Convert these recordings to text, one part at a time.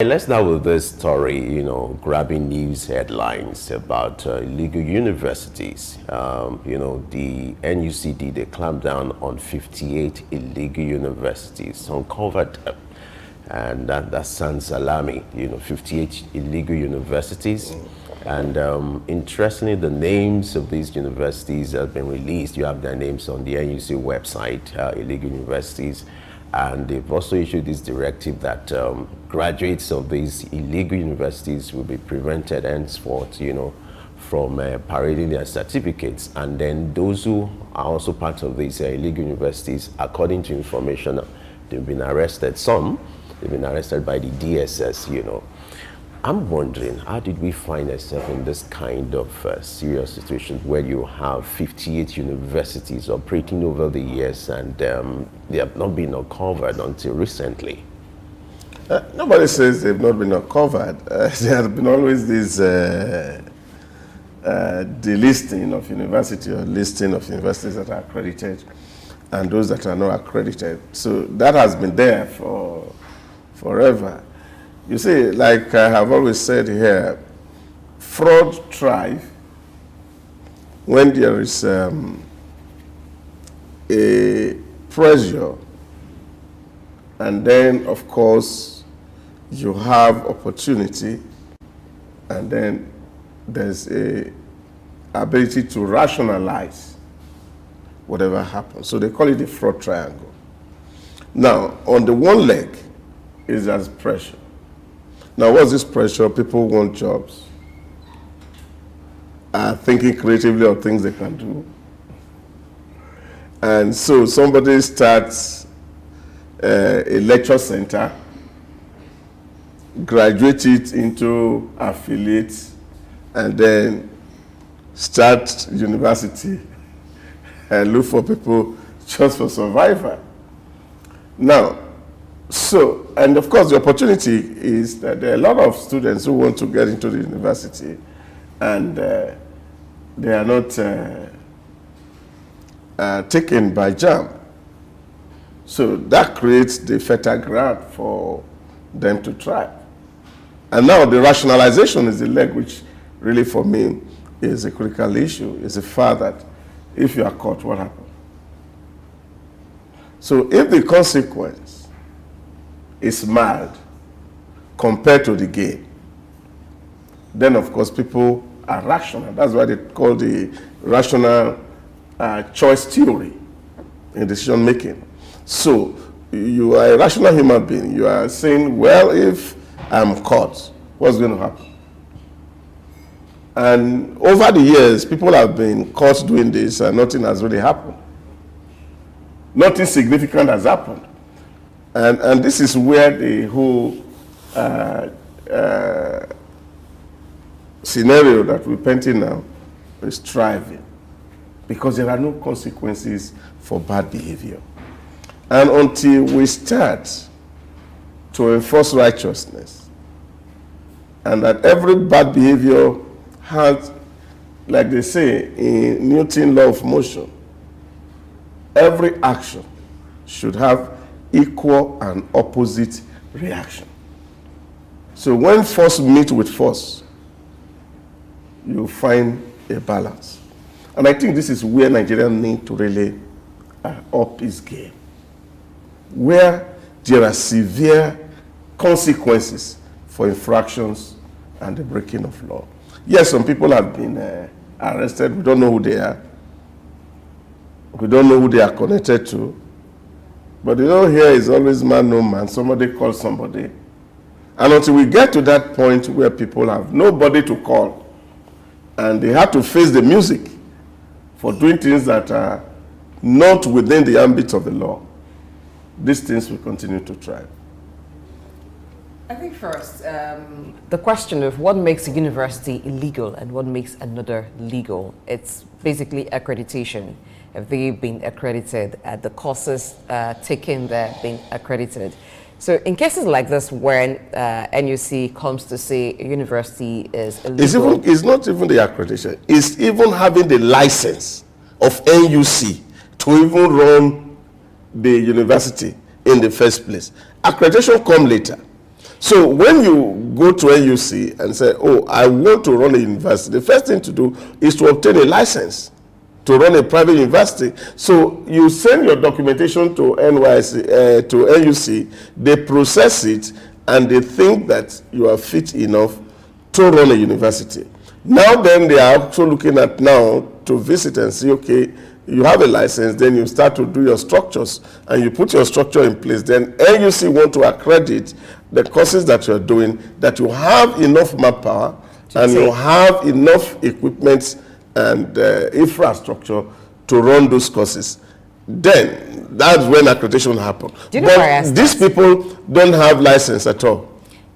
Let's start with this story, grabbing news headlines about illegal universities. The NUC did a clampdown on 58 illegal universities, uncovered them. And that sounds alarming, 58 illegal universities. And interestingly, the names of these universities have been released. You have their names on the NUC website, illegal universities. And they've also issued this directive that graduates of these illegal universities will be prevented henceforth, from parading their certificates. And then those who are also part of these illegal universities, according to information, they've been arrested. Some, they've been arrested by the DSS, I'm wondering, how did we find ourselves in this kind of serious situation where you have 58 universities operating over the years and they have not been uncovered until recently? Nobody says they've not been uncovered. There has been always this delisting of university or listing of universities that are accredited and those that are not accredited. So that has been there for forever. You see, like I have always said here, fraud thrives when there is a pressure, and then, of course, you have opportunity, and then there's a ability to rationalize whatever happens. So they call it the fraud triangle. Now, on the one leg is as pressure. Now, what's this pressure? People want jobs, are thinking creatively of things they can do. And so somebody starts a lecture center, graduate it into affiliates, and then start university and look for people just for survival. Now, and of course the opportunity is that there are a lot of students who want to get into the university and they are not taken by JAMB. So that creates the fertile ground for them to try. And now the rationalization is the leg which really for me is a critical issue, is the fact that if you are caught, what happens? So if the consequence is mild compared to the gain, then of course people are rational. That's why they call the rational choice theory in decision making. So you are a rational human being. You are saying, well, if I'm caught, what's going to happen? And over the years, people have been caught doing this and nothing has really happened. Nothing significant has happened. And this is where the whole scenario that we're painting now is thriving, because there are no consequences for bad behavior. And until we start to enforce righteousness, and that every bad behavior has, like they say in Newton's law of motion, every action should have equal and opposite reaction. So when force meets with force, you find a balance. And I think this is where Nigeria need to really up its game, where there are severe consequences for infractions and the breaking of law. Yes, some people have been arrested. We don't know who they are. We don't know who they are connected to. But here is always man, no man. Somebody calls somebody. And until we get to that point where people have nobody to call, and they have to face the music for doing things that are not within the ambit of the law, these things will continue to thrive. I think first, the question of what makes a university illegal and what makes another legal, it's basically accreditation. Have they been accredited? The courses taken there been accredited? So in cases like this, when NUC comes to say a university is illegal, it's not even the accreditation. It's even having the license of NUC to even run the university in the first place. Accreditation come later. So when you go to NUC and say, oh, I want to run a university, the first thing to do is to obtain a license to run a private university. So you send your documentation to NYC, to NUC, they process it, and they think that you are fit enough to run a university. Now then, they are also looking at now to visit and see, okay, you have a license, then you start to do your structures, and you put your structure in place. Then NUC want to accredit the courses that you're doing, that you have enough manpower, and you have enough equipment and infrastructure to run those courses. Then that's when accreditation happens. But these people don't have license at all.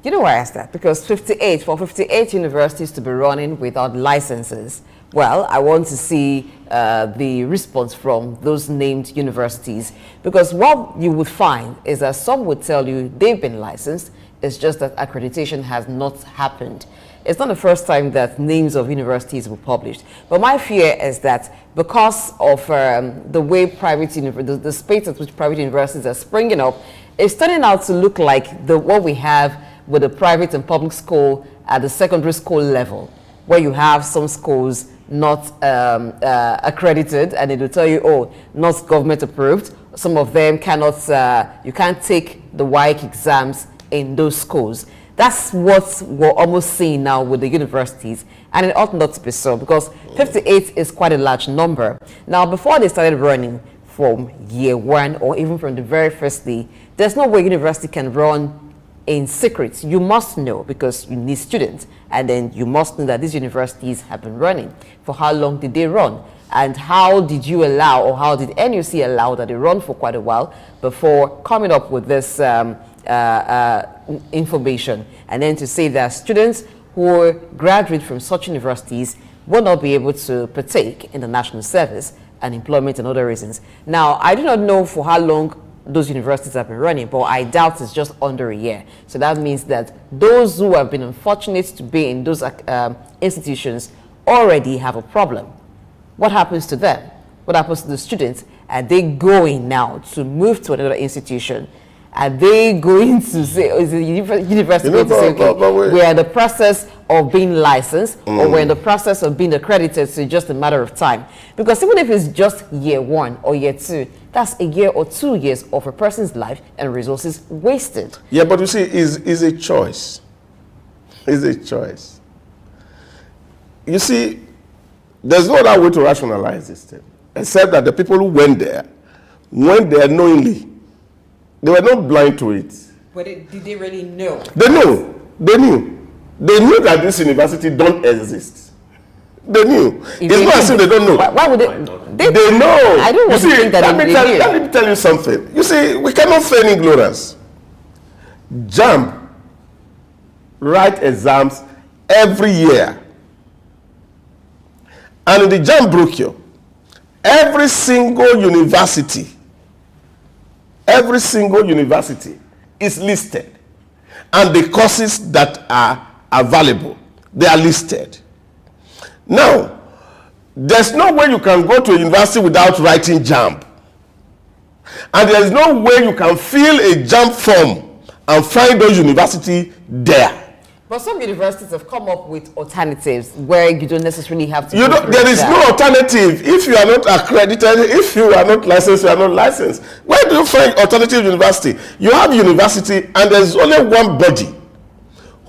You know why I asked that? Because 58 universities to be running without licenses. Well, I want to see the response from those named universities, because what you would find is that some would tell you they've been licensed, it's just that accreditation has not happened. It's not the first time that names of universities were published. But my fear is that because of the way the space at which private universities are springing up, it's turning out to look like what we have with the private and public school at the secondary school level, where you have some schools not accredited, and it will tell you, oh, not government approved. Some of them cannot, you can't take the WAEC exams in those schools. That's what we're almost seeing now with the universities, and it ought not to be so, because 58 is quite a large number. Now, before they started running from year one or even from the very first day, there's no way university can run in secret. You must know, because you need students, and then you must know that these universities have been running. For how long did they run? And how did you allow, or how did NUC allow that they run for quite a while before coming up with this information? And then to say that students who graduate from such universities will not be able to partake in the national service and employment and other reasons. Now, I do not know for how long those universities have been running, but I doubt it's just under a year. So that means that those who have been unfortunate to be in those institutions already have a problem. What happens to them? What happens to the students? Are they going now to move to another institution? Are they going to say, is the university going to say, okay, we're in the process of being licensed, or we're in the process of being accredited, so it's just a matter of time? Because even if it's just year one or year two, that's a year or 2 years of a person's life and resources wasted. Yeah, but you see, it's a choice. It's a choice. You see, there's no other way to rationalize this thing, except that the people who went there knowingly. They were not blind to it. But did they really know? They knew. They knew. They knew that this university don't exist. They knew. It's not as if they don't know. Why would they? They know. I don't want to think that they knew. Let me tell you something. You see, we cannot feign ignorance. JAMB write exams every year. And in the JAMB brochure, every single university is listed, and the courses that are available, they are listed. Now, there's no way you can go to a university without writing JAMB, and there's no way you can fill a JAMB form and find those universities there. But some universities have come up with alternatives where you don't necessarily have to. There is no alternative. If you are not accredited, if you are not licensed, you are not licensed. Where do you find alternative university? You have university, and there's only one body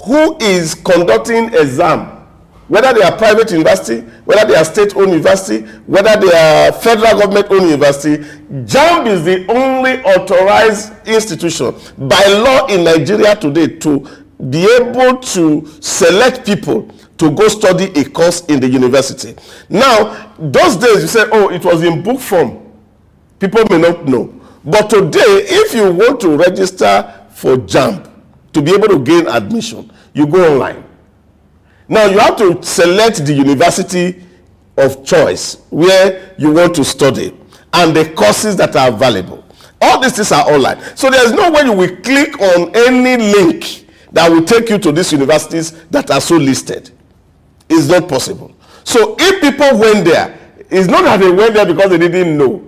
who is conducting exam, whether they are private university, whether they are state-owned university, whether they are federal government-owned university. JAMB is the only authorized institution by law in Nigeria today to be able to select people to go study a course in the university. Now, those days you say, oh, it was in book form. People may not know. But today, if you want to register for JAMB to be able to gain admission, you go online. Now, you have to select the university of choice where you want to study and the courses that are available. All these things are online. So there's no way you will click on any link that will take you to these universities that are so listed. It's not possible. So if people went there, it's not that they went there because they didn't know.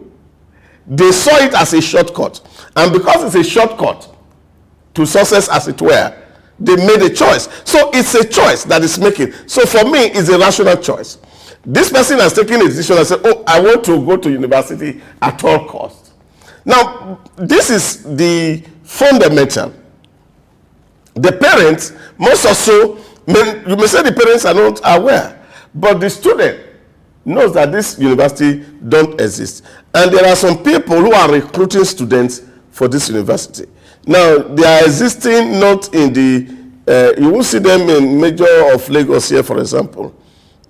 They saw it as a shortcut. And because it's a shortcut to success, as it were, They made a choice. So it's a choice that is making. So for me, it's a rational choice. This person has taken a decision and said, oh, I want to go to university at all costs. Now, this is the fundamental. The parents, most also, you may say the parents are not aware, but the student knows that this university don't exist. And there are some people who are recruiting students for this university. Now, they are existing not in the, you will see them in major of Lagos here, for example.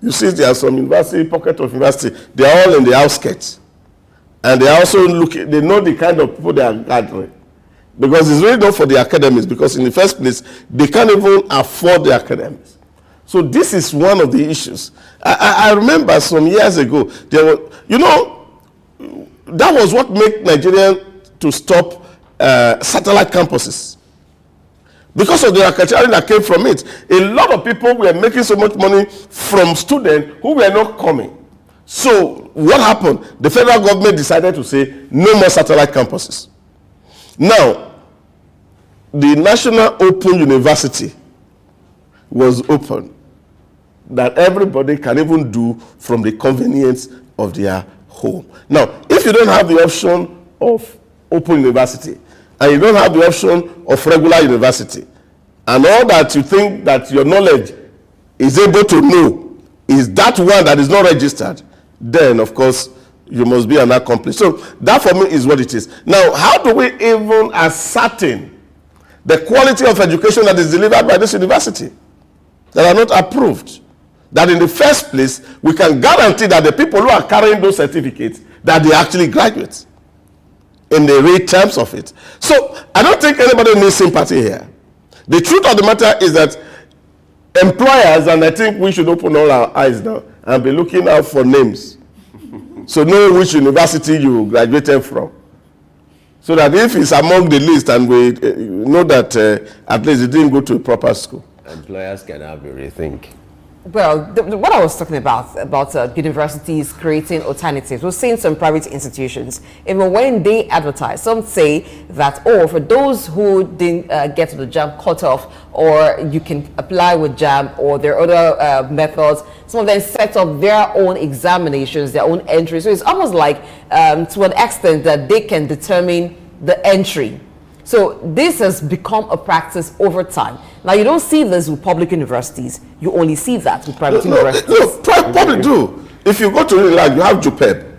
You see there are some university, pocket of university, they are all in the outskirts. And they are also looking, they know the kind of people they are gathering. Because it's really not for the academics, because in the first place, they can't even afford the academics. So this is one of the issues. I remember some years ago, there were, you know, that was what made Nigeria to stop satellite campuses. Because of the racketeering that came from it, a lot of people were making so much money from students who were not coming. So what happened? The federal government decided to say no more satellite campuses. Now, the National Open University was open that everybody can even do from the convenience of their home. Now, if you don't have the option of open university, and you don't have the option of regular university, and all that you think that your knowledge is able to know is that one that is not registered, then of course you must be an accomplice. So that for me is what it is. Now, how do we even ascertain the quality of education that is delivered by this university that are not approved? That in the first place, we can guarantee that the people who are carrying those certificates, that they actually graduate in the real terms of it. So I don't think anybody needs sympathy here. The truth of the matter is that employers, and I think we should open all our eyes now and be looking out for names. So know which university you graduated from. So that if it's among the list and we know that at least you didn't go to a proper school. Employers can have a rethink. Well, what I was talking about universities creating alternatives, we're seeing some private institutions, even when they advertise, some say that, oh, for those who didn't get to the JAMB cutoff, or you can apply with JAMB, or there are other methods, some of them set up their own examinations, their own entry. So it's almost like, to an extent, that they can determine the entry. So this has become a practice over time. Now, you don't see this with public universities. You only see that with private universities. No, public do. If you go to like you have JUPEB.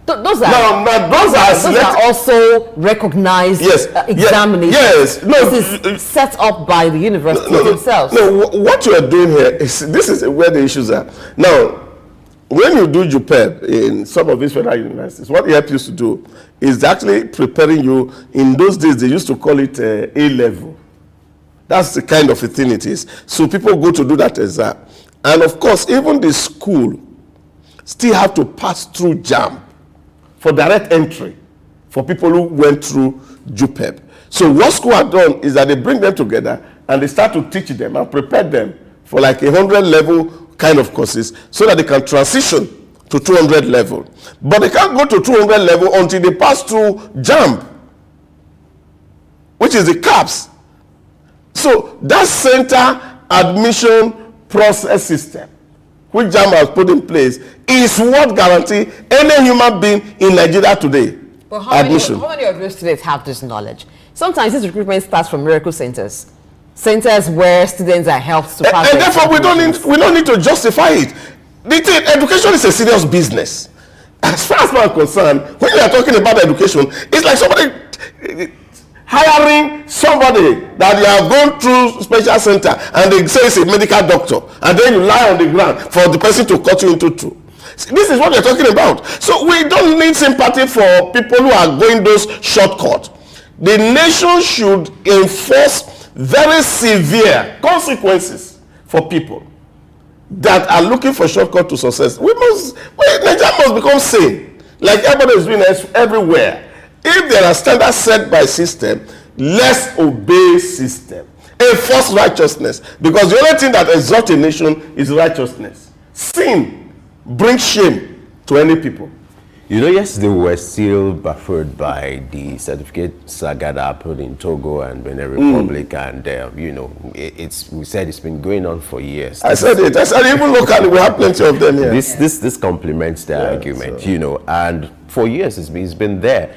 Those are also recognized examinations. Yes. No, this is set up by the universities themselves. No, what you are doing here is, this is where the issues are. Now, when you do JUPEB in some of these federal universities, what it helps you to do is actually preparing you. In those days, they used to call it A-level. That's the kind of a thing it is. So people go to do that exam. And of course, even the school still have to pass through JAMB for direct entry for people who went through JUPEB. So what school have done is that they bring them together and they start to teach them and prepare them for like 100 level kind of courses so that they can transition to 200 level. But they can't go to 200 level until they pass through JAMB, which is the CAPS. So that center admission process system, which JAMB has put in place, is what guarantee any human being in Nigeria today admission. How many of your students have this knowledge? Sometimes this recruitment starts from miracle centers. Centers where students are helped to pass. And therefore, we don't need to justify it. Education is a serious business. As far as I'm concerned, when you are talking about education, it's like somebody hiring somebody that you have gone through special center and they say it's a medical doctor, and then you lie on the ground for the person to cut you into two. This is what we're talking about. So we don't need sympathy for people who are going those shortcuts. The nation should enforce very severe consequences for people that are looking for shortcut to success. Nigeria must become sane, like everybody is doing everywhere. If there are standards set by system, let's obey system. Enforce righteousness, because the only thing that exalts a nation is righteousness. Sin brings shame to any people. Yesterday we were still buffered by the certificate saga that happened in Togo and Benin Republic, and we said it's been going on for years. I said even locally we have plenty of them here. This complements the argument, and for years it's been there.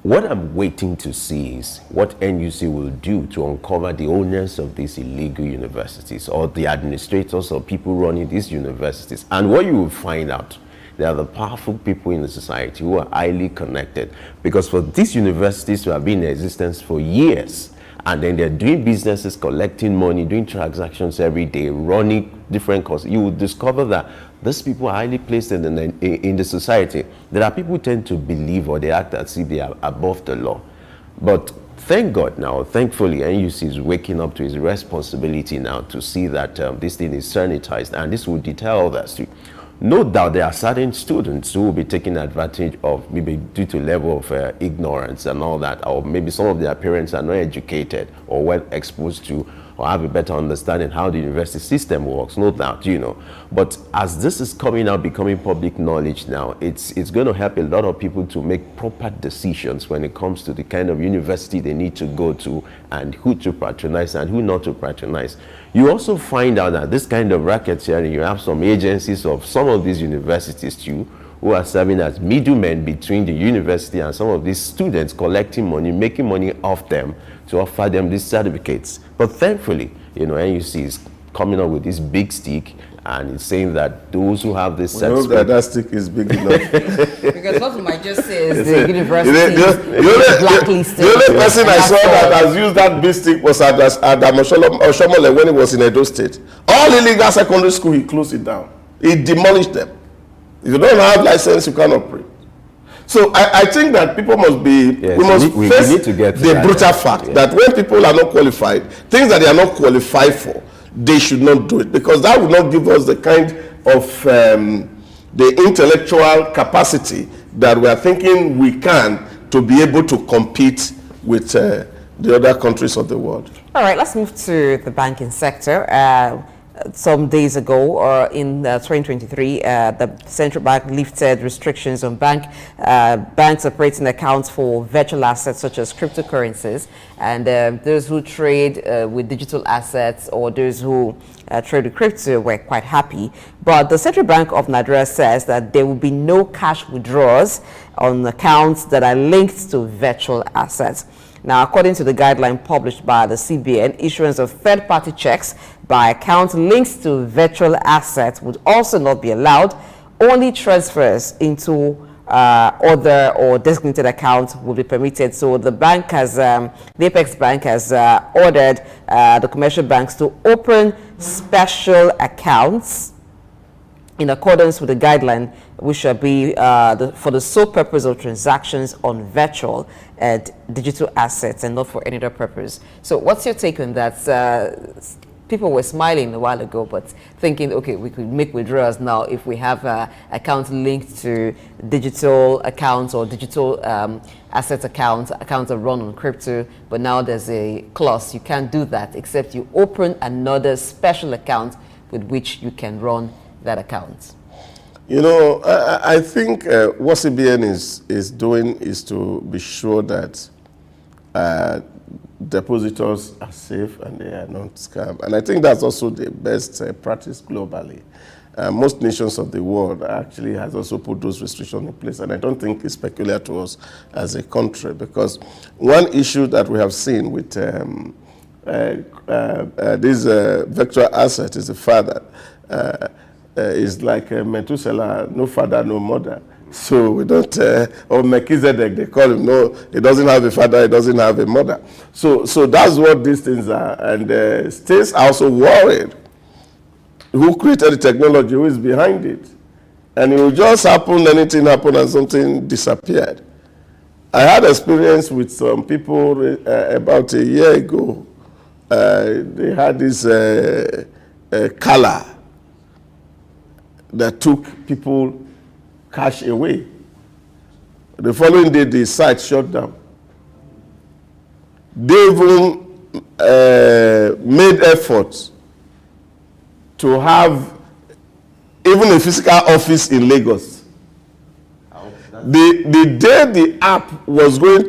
What I'm waiting to see is what NUC will do to uncover the owners of these illegal universities, or the administrators or people running these universities. And what you will find out, they are the powerful people in the society who are highly connected. Because for these universities to have been in existence for years, and then they're doing businesses, collecting money, doing transactions every day, running different courses, you will discover that these people are highly placed in the society. There are people who tend to believe, or they act as if they are above the law. But thank God now, thankfully, NUC is waking up to its responsibility now to see that this thing is sanitized, and this will deter others too. No doubt there are certain students who will be taking advantage of, maybe due to level of ignorance and all that, or maybe some of their parents are not educated or well exposed to or have a better understanding how the university system works, no doubt, But as this is coming out, becoming public knowledge now, it's going to help a lot of people to make proper decisions when it comes to the kind of university they need to go to and who to patronize and who not to patronize. You also find out that this kind of racketeering, you have some agencies of some of these universities too, who are serving as middlemen between the university and some of these students, collecting money, making money off them to offer them these certificates. But thankfully, NUC is coming up with this big stick, and it's saying that those who have this certificate... that stick is big enough. Because what we might just say is the university is blacklisted. The only person I saw that has used that big stick was Adam Oshomole when he was in Edo State. All illegal secondary school, he closed it down. He demolished them. If you don't have license, you can't operate. So I think that people must be, we face need to get the brutal fact that when people are not qualified, things that they are not qualified for, they should not do it, because that will not give us the kind of the intellectual capacity that we are thinking we can to be able to compete with the other countries of the world. All right, let's move to the banking sector. Some days ago, or in 2023, the central bank lifted restrictions on banks operating accounts for virtual assets such as cryptocurrencies, and those who trade with digital assets or those who trade with crypto were quite happy. But the Central Bank of Nigeria says that there will be no cash withdrawals on accounts that are linked to virtual assets. Now, according to the guideline published by the CBN, issuance of third-party checks by accounts linked to virtual assets would also not be allowed. Only transfers into other or designated accounts will be permitted. So the bank has, the Apex Bank has ordered the commercial banks to open special accounts in accordance with the guideline, which shall be for the sole purpose of transactions on virtual and digital assets and not for any other purpose. So what's your take on that? People were smiling a while ago, but thinking, okay, we could make withdrawals now if we have accounts linked to digital accounts or digital asset accounts that run on crypto. But now there's a clause, you can't do that except you open another special account with which you can run that account. I think what CBN is doing is to be sure that depositors are safe and they are not scammed. And I think that's also the best practice globally. Most nations of the world actually has also put those restrictions in place, and I don't think it's peculiar to us as a country, because one issue that we have seen with this virtual asset is the fact that is like Methuselah, no father, no mother. So we don't, or Melchizedek, they call him, no, he doesn't have a father, he doesn't have a mother. So that's what these things are. And states are also worried. Who created the technology, who is behind it? And it will just happen, anything happened and something disappeared. I had experience with some people about a year ago. They had this color that took people cash away. The following day, the site shut down. They even made efforts to have even a physical office in Lagos. the day the app was going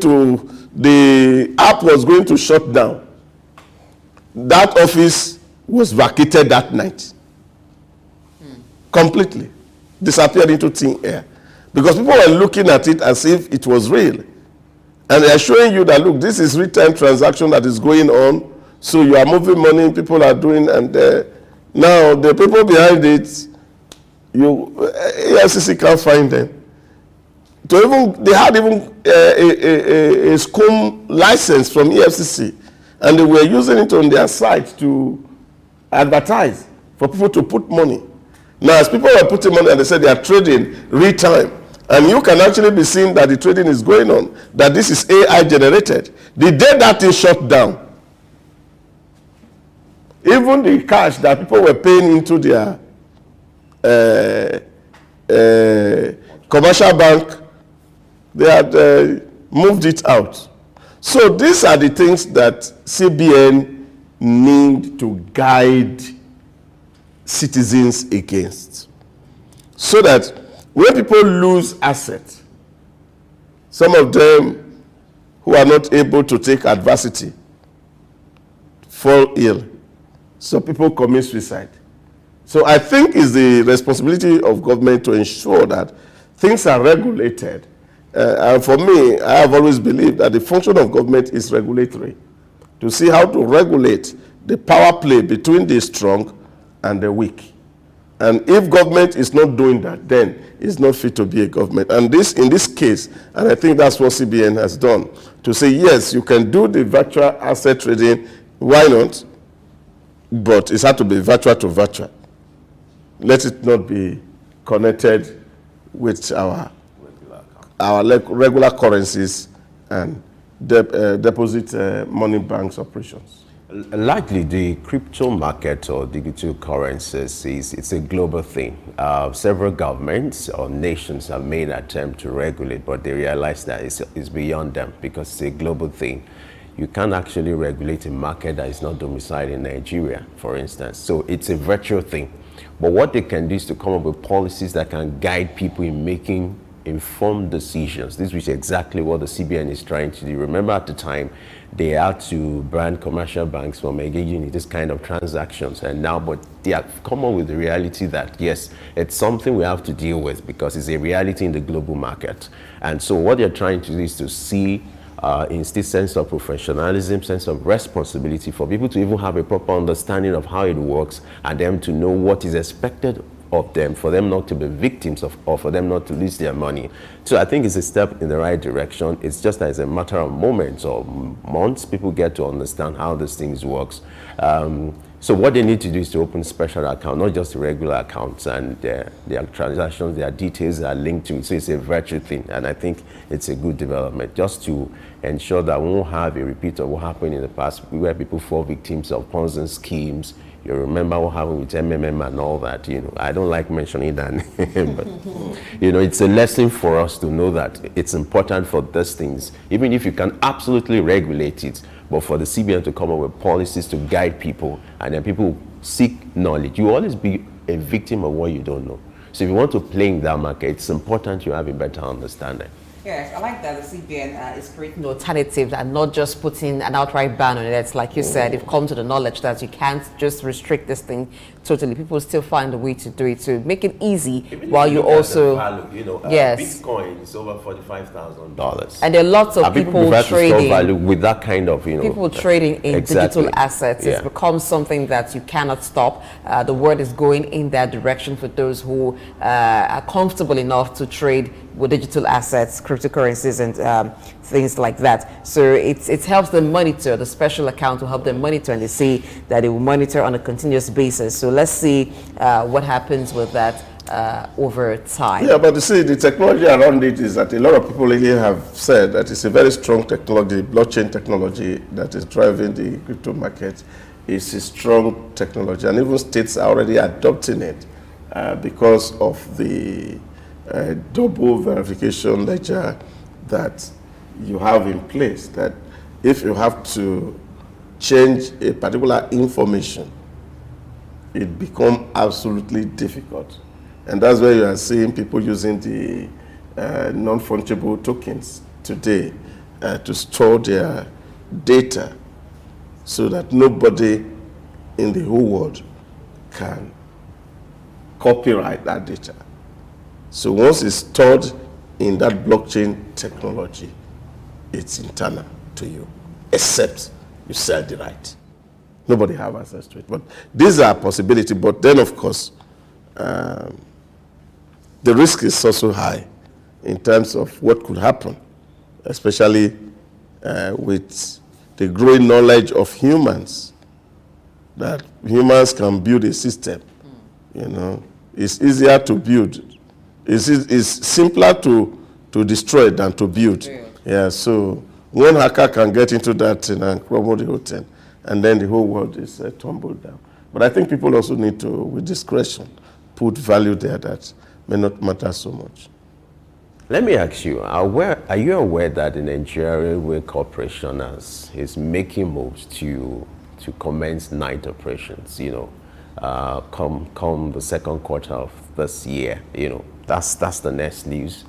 to shut down, that office was vacated that night. Completely. Disappeared into thin air. Because people were looking at it as if it was real. And they are showing you that, look, this is real-time transaction that is going on. So you are moving money, people are doing, and now the people behind it, EFCC can't find them. They had even a SCOM license from EFCC, and they were using it on their site to advertise for people to put money. Now, as people were putting money, and they said they are trading real time, and you can actually be seeing that the trading is going on, that this is AI generated. The day that is shut down, even the cash that people were paying into their commercial bank, they had moved it out. So these are the things that CBN need to guide citizens against. So that when people lose assets, some of them who are not able to take adversity fall ill. So people commit suicide. So I think it's the responsibility of government to ensure that things are regulated. And for me, I have always believed that the function of government is regulatory, to see how to regulate the power play between the strong and the weak. And if government is not doing that, then it's not fit to be a government. And this, in this case, and I think that's what CBN has done, to say, yes, you can do the virtual asset trading, why not? But it's had to be virtual to virtual. Let it not be connected with our regular currencies and deposit money banks operations. Likely, the crypto market or digital currencies it's a global thing. Several governments or nations have made an attempt to regulate, but they realize that it's beyond them because it's a global thing. You can't actually regulate a market that is not domiciled in Nigeria, for instance. So it's a virtual thing. But what they can do is to come up with policies that can guide people in making informed decisions. This is exactly what the CBN is trying to do. Remember, at the time, they had to ban commercial banks from engaging in this kind of transactions. And now, but they have come up with the reality that, yes, it's something we have to deal with because it's a reality in the global market. And so what they're trying to do is to see instill sense of professionalism, sense of responsibility for people to even have a proper understanding of how it works and them to know what is expected of them, for them not to be victims of, or for them not to lose their money. So I think it's a step in the right direction. It's just as a matter of moments or months, people get to understand how this thing works. So what they need to do is to open special account, not just regular accounts, and their transactions, their details are linked to it. So it's a virtual thing, and I think it's a good development just to ensure that we won't have a repeat of what happened in the past where people fall victims of Ponzi schemes. You remember what happened with MMM and all that, you know. I don't like mentioning that name, but, you know, it's a lesson for us to know that it's important for these things, even if you can absolutely regulate it, but for the CBN to come up with policies to guide people, and then people seek knowledge. You will always be a victim of what you don't know. So if you want to play in that market, it's important you have a better understanding. Yes, I like that the CBN is creating alternatives and not just putting an outright ban on it. It's like you said, they've come to the knowledge that you can't just restrict this thing totally. People still find a way to do it, to make it easy. Even while you also, value, you know, yes, Bitcoin is over $45,000, and there are lots of people trading value with that kind of, you know, people trading in digital assets. It's become something that you cannot stop. The world is going in that direction for those who are comfortable enough to trade with digital assets, cryptocurrencies, and things like that. So it helps them monitor. The special account will help them monitor, and they say that they will monitor on a continuous basis. So let's see what happens with that over time. Yeah, but you see, the technology around it is that a lot of people really have said that it's a very strong technology, blockchain technology that is driving the crypto market. It's a strong technology, and even states are already adopting it because of the double verification ledger that you have in place, that if you have to change a particular information, it becomes absolutely difficult. And that's where you are seeing people using the non-fungible tokens today to store their data so that nobody in the whole world can copyright that data. So once it's stored in that blockchain technology, it's internal to you, except you sell the right. Nobody have access to it. But these are possibilities. But then, of course, the risk is also high in terms of what could happen, especially with the growing knowledge of humans, that humans can build a system. You know, it's easier to build. It's simpler to destroy than to build. Yeah, so one hacker can get into that thing and crumble the whole thing, and then the whole world is tumbled down. But I think people also need to, with discretion, put value there that may not matter so much. Let me ask you, are you aware that the Nigerian Railway Corporation is making moves to commence night operations, you know, come the second quarter of this year? You know, that's the next news.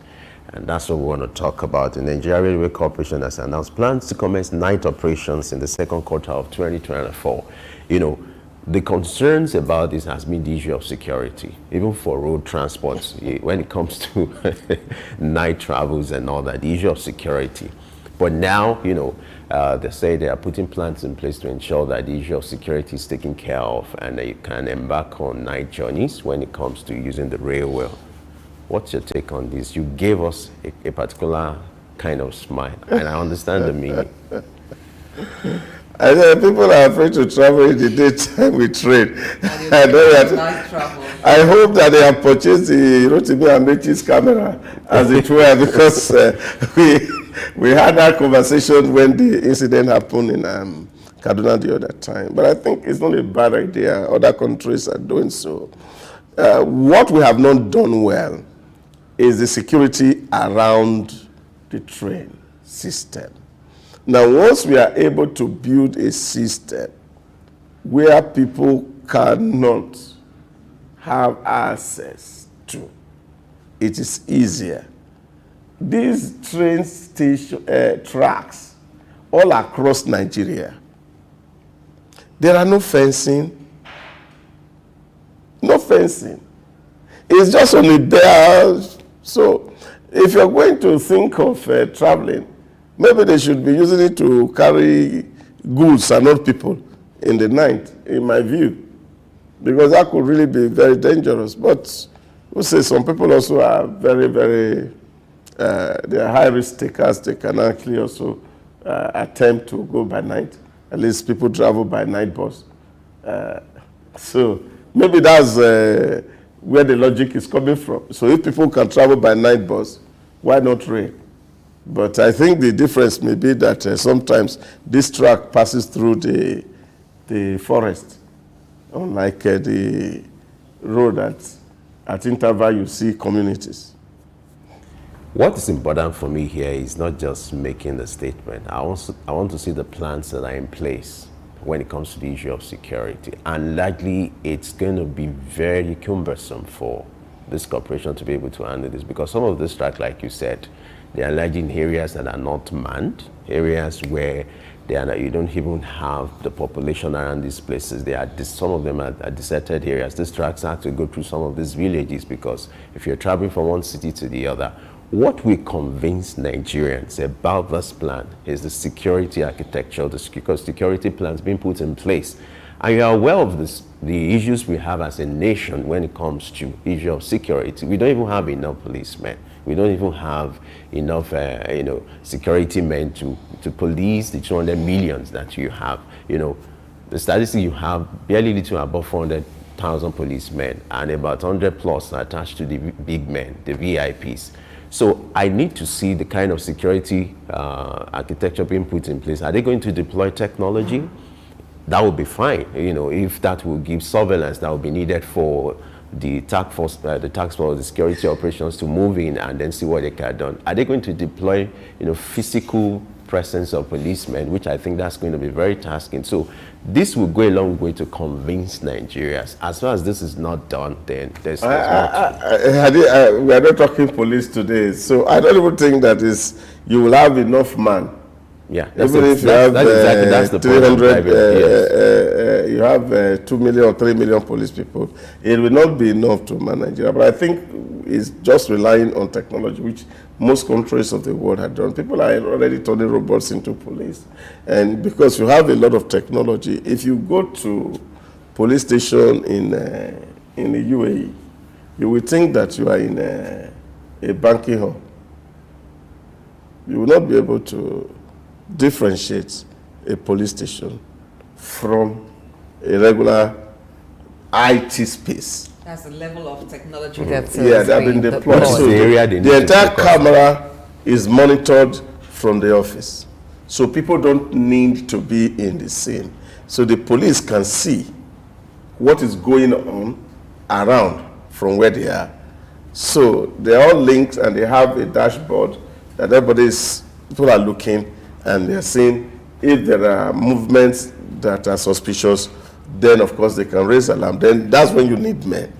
And that's what we want to talk about. The Nigerian Railway Corporation has announced plans to commence night operations in the second quarter of 2024. You know, the concerns about this has been the issue of security, even for road transport. When it comes to night travels and all that, the issue of security. But now, you know, they say they are putting plans in place to ensure that the issue of security is taken care of and they can embark on night journeys when it comes to using the railway. What's your take on this? You gave us a particular kind of smile, and I understand the meaning. I know people are afraid to travel in the daytime with train. I hope that they have purchased the Rotimi Amechi's camera, as it were, because we had that conversation when the incident happened in Kaduna the other time. But I think it's not a bad idea. Other countries are doing so. What we have not done well is the security around the train system. Now, once we are able to build a system where people cannot have access to, it is easier. These train station tracks all across Nigeria, there are no fencing. No fencing. It's just only there. So if you're going to think of traveling, maybe they should be using it to carry goods and not people in the night, in my view, because that could really be very dangerous. But we'll say some people also are very, very, they are high-risk takers. They can actually also attempt to go by night. At least people travel by night bus. So maybe that's where the logic is coming from. So if people can travel by night bus, why not rail? But I think the difference may be that sometimes this track passes through the forest, unlike the road at interval you see communities. What is important for me here is not just making the statement. I want to see the plans that are in place when it comes to the issue of security. And likely it's going to be very cumbersome for this corporation to be able to handle this, because some of this track, like you said, they are largely in areas that are not manned, areas where you don't even have the population around these places. Some of them are deserted areas. These tracks have to go through some of these villages, because if you're traveling from one city to the other, what we convince Nigerians about this plan is the security architecture, the security plans being put in place. And you are aware of the issues we have as a nation when it comes to issue of security. We don't even have enough policemen. We don't even have enough, security men to police the 200 millions that you have. You know, the statistics you have barely little above 400,000 policemen, and about 100 plus attached to the big men, the VIPs. So I need to see the kind of security architecture being put in place. Are they going to deploy technology? That would be fine. You know, if that will give surveillance that will be needed for the task force, the security operations to move in and then see what they can do. Are they going to deploy, physical presence of policemen, which I think that's going to be very tasking. So this will go a long way to convince Nigerians. As far as this is not done, then there's we are not talking police today, so I don't even think that is you will have enough man. Yeah, even if you have that's the 300, you have 2 million or 3 million police people, it will not be enough to manage Nigeria. But I think it's just relying on technology, which most countries of the world have done. People are already turning robots into police, and because you have a lot of technology, if you go to police station in the UAE, you will think that you are in a banking hall. You will not be able to differentiate a police station from a regular IT space. That's the level of technology that's they have been deployed. So the entire camera is monitored from the office. So people don't need to be in the scene. So the police can see what is going on around from where they are. So they're all linked and they have a dashboard that people are looking and they're seeing if there are movements that are suspicious, then of course they can raise alarm. Then that's when you need men,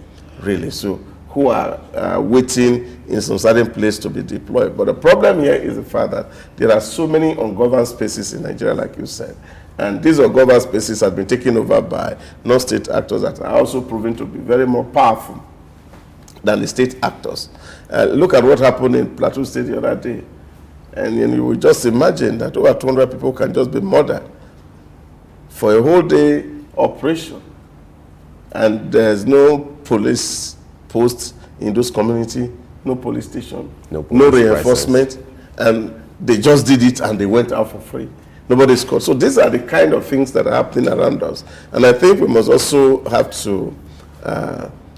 really, so who are waiting in some certain place to be deployed. But the problem here is the fact that there are so many ungoverned spaces in Nigeria, like you said, and these ungoverned spaces have been taken over by non-state actors that are also proven to be very more powerful than the state actors. Look at what happened in Plateau State the other day. And you will just imagine that over 200 people can just be murdered for a whole day operation. And there's no police post in those communities, no police station, no reinforcement. And they just did it and they went out for free. Nobody's caught. So these are the kind of things that are happening around us. And I think we must also have to,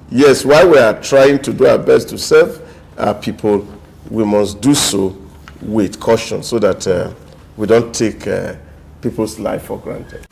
yes, while we are trying to do our best to serve our people, we must do so with caution so that we don't take people's life for granted.